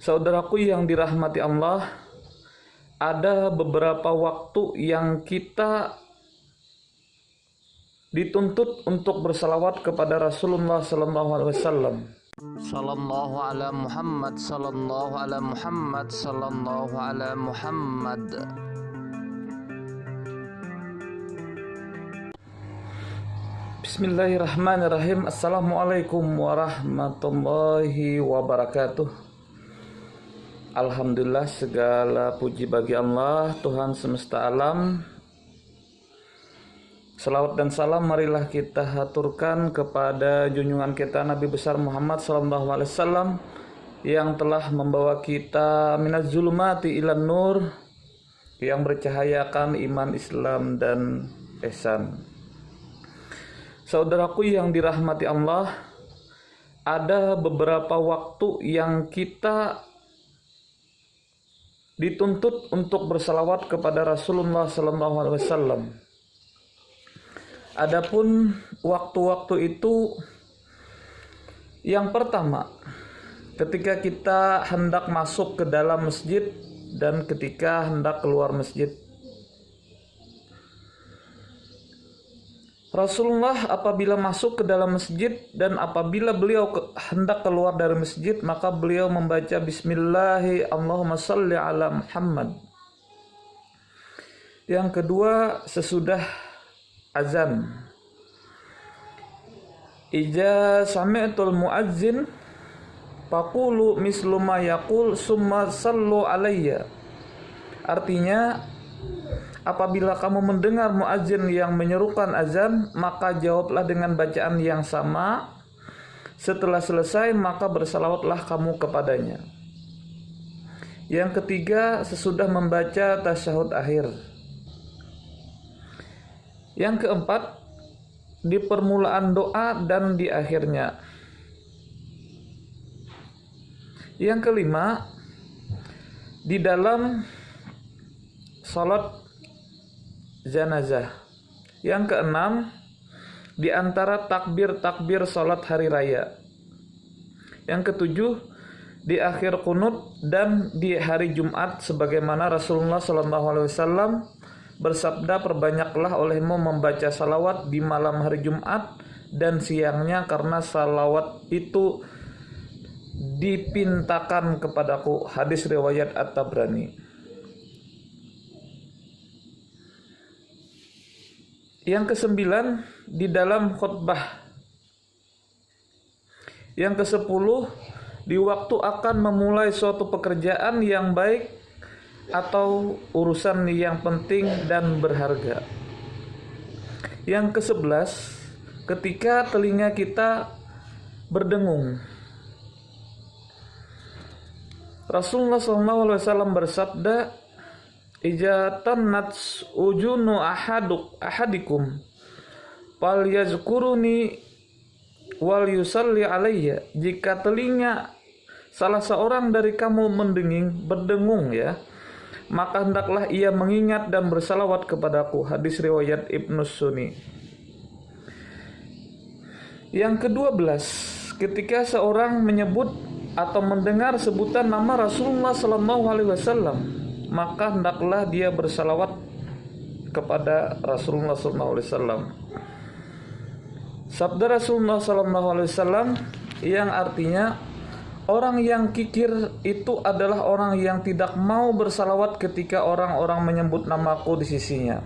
Saudaraku yang dirahmati Allah, ada beberapa waktu yang kita dituntut untuk bersalawat kepada Rasulullah sallallahu alaihi wasallam. Sallallahu ala Muhammad, sallallahu ala Muhammad, sallallahu ala Muhammad. Bismillahirrahmanirrahim. Assalamualaikum warahmatullahi wabarakatuh. Alhamdulillah, segala puji bagi Allah, Tuhan semesta alam. Salawat dan salam marilah kita haturkan kepada junjungan kita Nabi besar Muhammad SAW yang telah membawa kita minaz zulumati ilan nur, yang bercahayakan iman, Islam, dan ihsan. Saudaraku yang dirahmati Allah, ada beberapa waktu yang kita dituntut untuk bersalawat kepada Rasulullah SAW. Adapun waktu-waktu itu, yang pertama, ketika kita hendak masuk ke dalam masjid dan ketika hendak keluar masjid. Rasulullah apabila masuk ke dalam masjid dan apabila beliau hendak keluar dari masjid, maka beliau membaca Bismillahi Allahumma salli ala Muhammad. Yang kedua, sesudah azan, Ija sami'tul muazzin faqulu mislu ma yaqul summa sallu alayya. Artinya, apabila kamu mendengar muazzin yang menyerukan azan, maka jawablah dengan bacaan yang sama. Setelah selesai, maka bersalawatlah kamu kepadanya. Yang ketiga, sesudah membaca tasyahud akhir. Yang keempat, di permulaan doa dan di akhirnya. Yang kelima, di dalam salat janazah. Yang keenam, di antara takbir-takbir salat hari raya. Yang ketujuh, di akhir qunut dan di hari Jumat, sebagaimana Rasulullah SAW bersabda, perbanyaklah olehmu membaca salawat di malam hari Jumat dan siangnya, karena salawat itu dipintakan kepadaku. Hadis riwayat At-Tabrani. Yang kesembilan, di dalam khutbah. Yang kesepuluh, di waktu akan memulai suatu pekerjaan yang baik atau urusan yang penting dan berharga. Yang kesebelas, ketika telinga kita berdengung. Rasulullah SAW bersabda, Ija tannats ujunu ahadikum fal yazkuruni wal yusalli alayya. Jika telinga salah seorang dari kamu berdengung ya, maka hendaklah ia mengingat dan bersalawat kepadaku. Hadis riwayat Ibnu Sunni. Yang ke-12, ketika seorang menyebut atau mendengar sebutan nama Rasulullah SAW, maka hendaklah dia bersalawat kepada Rasulullah SAW. Sabda Rasulullah SAW yang artinya, orang yang kikir itu adalah orang yang tidak mau bersalawat ketika orang-orang menyebut namaku di sisinya.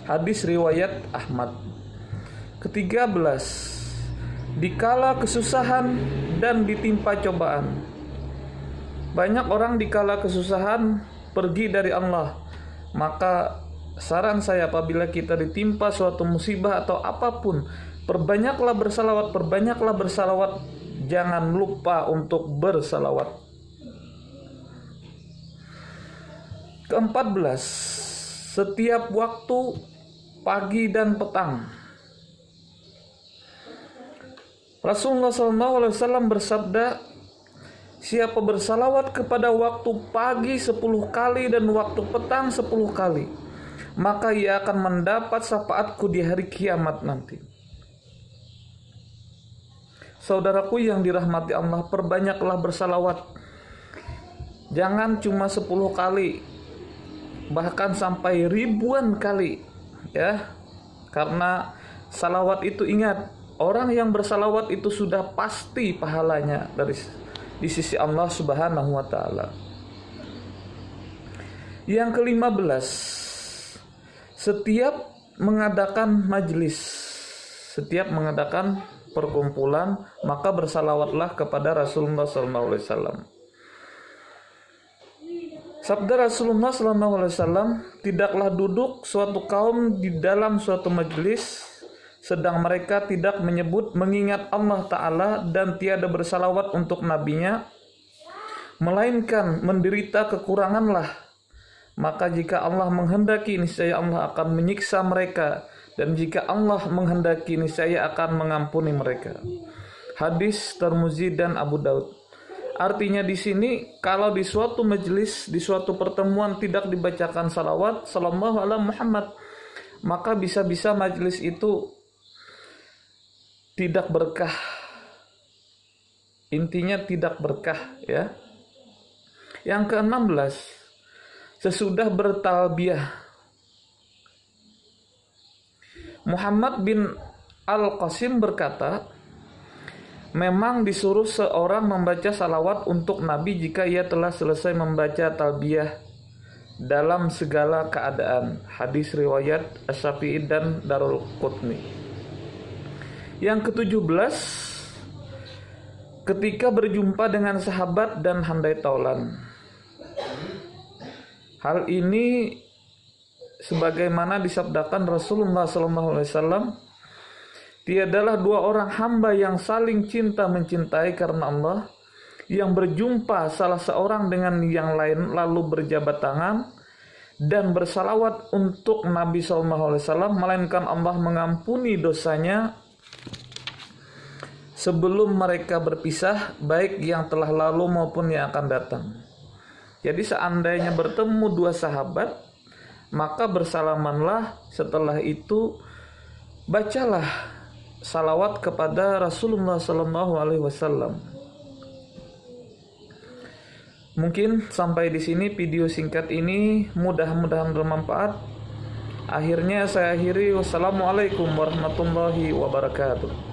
Hadis riwayat Ahmad. Ke-13, dikala kesusahan dan ditimpa cobaan. Banyak orang dikala kesusahan pergi dari Allah. Maka saran saya, apabila kita ditimpa suatu musibah atau apapun, perbanyaklah bersalawat. Jangan lupa untuk bersalawat. Ke-14, setiap waktu pagi dan petang. Rasulullah SAW bersabda, siapa bersalawat kepada waktu pagi 10 kali dan waktu petang 10 kali, maka ia akan mendapat syafaatku di hari kiamat nanti. Saudaraku yang dirahmati Allah, perbanyaklah bersalawat. Jangan cuma 10 kali, bahkan sampai ribuan kali, ya. Karena salawat itu, ingat, orang yang bersalawat itu sudah pasti pahalanya di sisi Allah Subhanahu wa taala. Yang ke-15, setiap mengadakan majlis, setiap mengadakan perkumpulan, maka bersalawatlah kepada Rasulullah SAW. Sabda Rasulullah SAW, tidaklah duduk suatu kaum di dalam suatu majelis sedang mereka tidak mengingat Allah Ta'ala dan tiada bersalawat untuk nabinya, melainkan menderita kekuranganlah. Maka jika Allah menghendaki, niscaya Allah akan menyiksa mereka, dan jika Allah menghendaki, niscaya akan mengampuni mereka. Hadis Tirmizi dan Abu Daud. Artinya di sini, kalau di suatu majelis, di suatu pertemuan tidak dibacakan salawat sallallahu alaihi Muhammad, maka bisa-bisa majelis itu tidak berkah. Intinya tidak berkah, ya. Yang ke-16, sesudah bertalbiyah, Muhammad bin Al-Qasim berkata, memang disuruh seorang membaca salawat untuk Nabi jika ia telah selesai membaca talbiyah dalam segala keadaan. Hadis riwayat Asy-Syafi'i dan Darul Qutni. Yang ke-17, ketika berjumpa dengan sahabat dan handai taulan. Hal ini sebagaimana disabdakan Rasulullah SAW, tiadalah dua orang hamba yang saling cinta mencintai karena Allah, yang berjumpa salah seorang dengan yang lain lalu berjabat tangan dan bersalawat untuk Nabi SAW, melainkan Allah mengampuni dosanya sebelum mereka berpisah, baik yang telah lalu maupun yang akan datang. Jadi seandainya bertemu dua sahabat, maka bersalamanlah, setelah itu bacalah salawat kepada Rasulullah SAW. Mungkin sampai di sini video singkat ini, mudah-mudahan bermanfaat. Akhirnya saya akhiri. Wassalamualaikum warahmatullahi wabarakatuh.